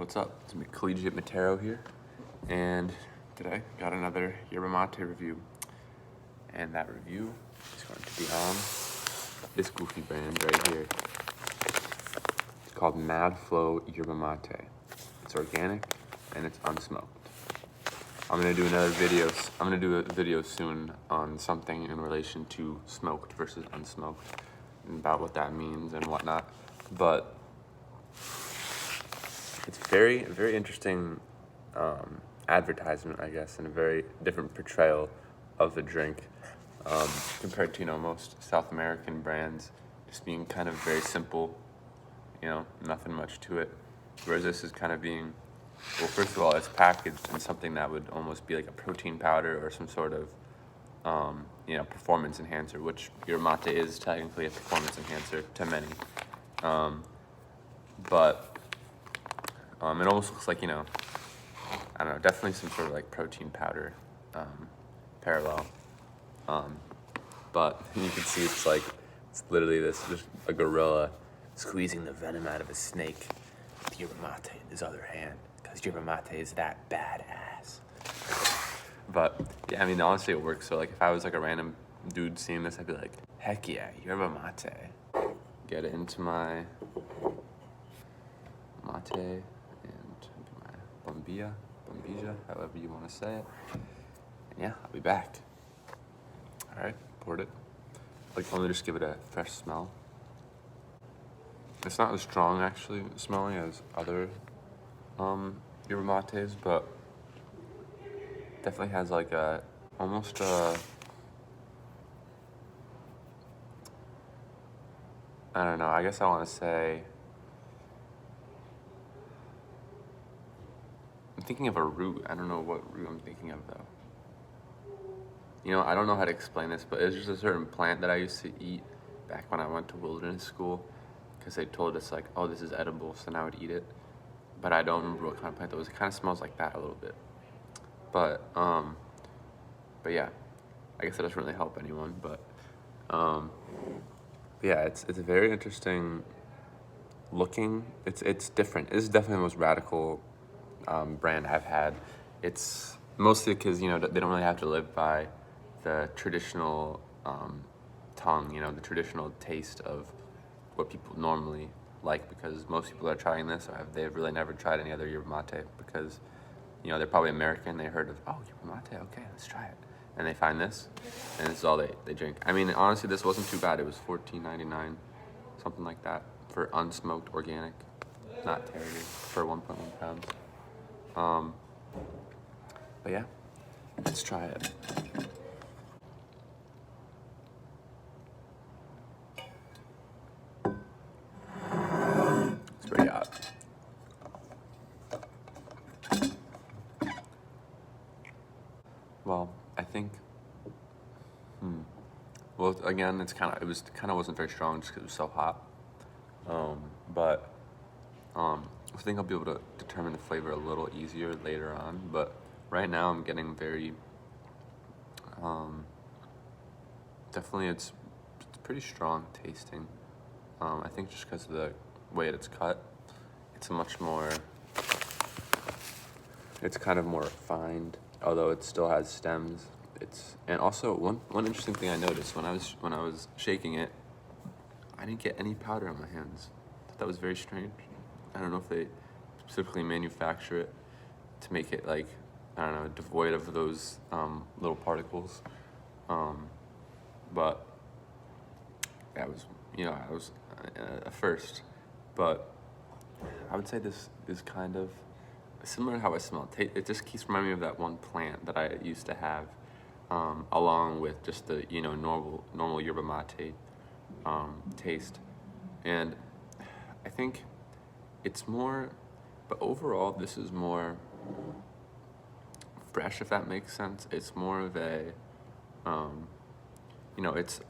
What's up? It's Collegiate Matero here, and today got another Yerba Mate review, and that review is going to be on this goofy brand right here. It's called Madflow Yerba Mate. It's organic and it's unsmoked. I'm gonna do a video soon on something in relation to smoked versus unsmoked, and about what that means and whatnot. But it's very, very interesting advertisement, I guess, and a very different portrayal of the drink compared to most South American brands, just being kind of very simple, nothing much to it. Whereas this is kind of being, well, first of all, it's packaged in something that would almost be like a protein powder or some sort of performance enhancer, which Yerba Mate is technically a performance enhancer to many. But it almost looks like, I don't know, definitely some sort of like protein powder parallel. But you can see it's literally just a gorilla squeezing the venom out of a snake with Yerba Mate in his other hand, because Yerba Mate is that badass. But yeah, I mean, honestly, it works. So like, if I was like a random dude seeing this, I'd be like, heck yeah, Yerba Mate. Get it into my mate and my bombilla, however you want to say it. And yeah, I'll be back. All right, poured it. Let me just give it a fresh smell. It's not as strong actually smelling as other Yerba Mates, but definitely has like almost a, I don't know, I guess I want to say, I'm thinking of a root. I don't know what root I'm thinking of though. I don't know how to explain this, but it's just a certain plant that I used to eat back when I went to wilderness school, because they told us like, oh, this is edible, so now I would eat it. But I don't remember what kind of plant that was. It kind of smells like that a little bit. But yeah, I guess that doesn't really help anyone. But yeah, it's very interesting looking. It's different. This is definitely the most radical brand I've had. It's mostly because they don't really have to live by the traditional tongue, the traditional taste of what people normally like, because most people that are trying this they've really never tried any other Yerba Mate, because they're probably American. They heard of, oh, Yerba Mate, okay, let's try it, and they find this, and this is all they drink. I mean, honestly, this wasn't too bad. It was $14.99, something like that, for unsmoked organic, not terry, for 1.1 pounds. But yeah, let's try it. It's pretty hot. Well, I think, well, again, it wasn't very strong just because it was so hot. But I think I'll be able to determine the flavor a little easier later on. But right now I'm getting very, definitely it's pretty strong tasting. I think just because of the way it's cut, it's it's kind of more refined, although it still has stems. And also one interesting thing I noticed when I was shaking it, I didn't get any powder on my hands. I thought that was very strange. I don't know if they specifically manufacture it to make it like, I don't know, devoid of those little particles. But that was, I was a first. But I would say this is kind of similar to how I smell. It just keeps reminding me of that one plant that I used to have, along with just the normal Yerba Mate taste. And I think it's more, but overall this is more fresh, if that makes sense. It's more of a,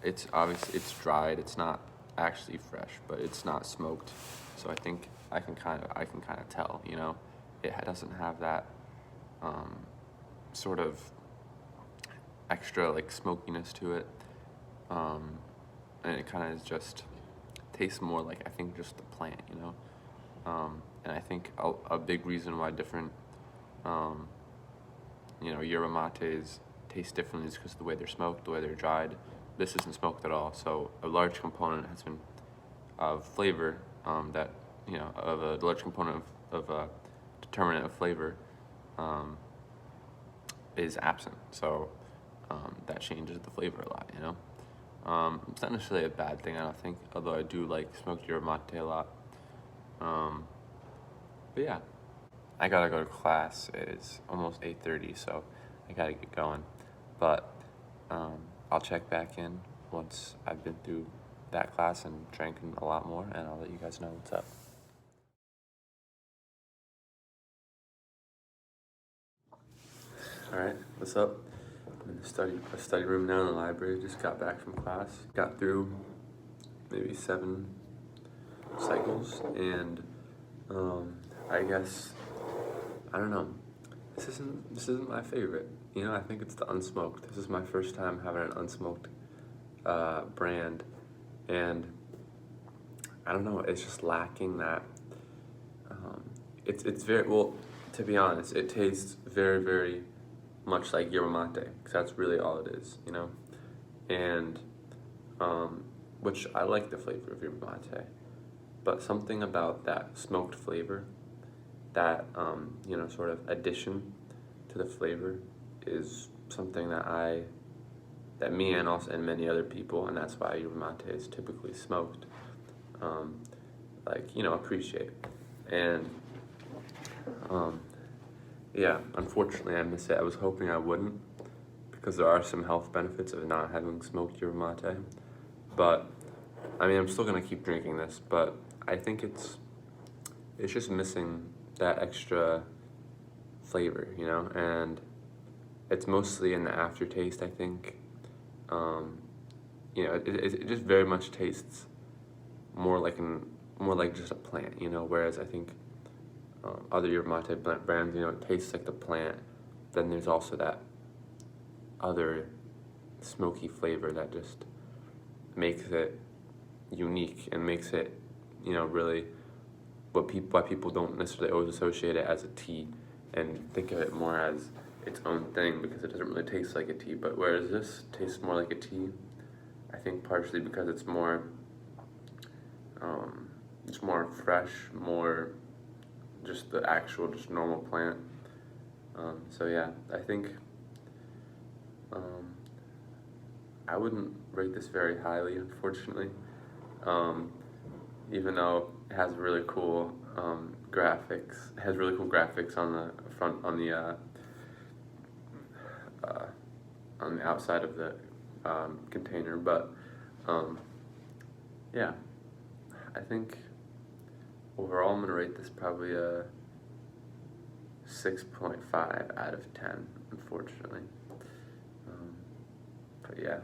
it's obviously, it's dried. It's not actually fresh, but it's not smoked. So I think I can kind of tell, it doesn't have that sort of extra like smokiness to it, and it kind of just tastes more like, I think, just the plant, And I think a big reason why different, um, yerba mates taste differently is because of the way they're smoked, the way they're dried. This isn't smoked at all, so a large component has been of flavor, of a large component of a determinant of flavor um, is absent. So that changes the flavor a lot. It's not necessarily a bad thing, I don't think, although I do like smoked yerba mate a lot. But yeah, I gotta go to class. It's almost 8:30, so I gotta get going. But I'll check back in once I've been through that class and drinking a lot more, and I'll let you guys know what's up. All right, what's up? I'm in the study room now in the library. Just got back from class. Got through maybe 7 cycles, and I guess I don't know. This isn't my favorite. I think it's the unsmoked. This is my first time having an unsmoked brand, and I don't know. It's just lacking that. It's very well. To be honest, it tastes very very much like yerba mate, because that's really all it is. And which I like the flavor of yerba mate, but something about that smoked flavor, that sort of addition to the flavor, is something that me and many other people, and that's why yerba mate is typically smoked, appreciate. And yeah, unfortunately I miss it. I was hoping I wouldn't, because there are some health benefits of not having smoked yerba mate. But I mean, I'm still gonna keep drinking this, but I think it's just missing that extra flavor, and it's mostly in the aftertaste, I think. It just very much tastes more like just a plant, whereas I think other yerba mate brands, it tastes like the plant. Then there's also that other smoky flavor that just makes it unique and makes it, really why people don't necessarily always associate it as a tea and think of it more as its own thing, because it doesn't really taste like a tea. But whereas this tastes more like a tea, I think partially because it's more fresh, more just the actual, just normal plant. So yeah, I think I wouldn't rate this very highly, unfortunately. Even though it has really cool graphics. It has really cool graphics on the front, uh, on the outside of the container. But yeah, I think overall I'm gonna rate this probably a 6.5 out of 10, unfortunately. But yeah.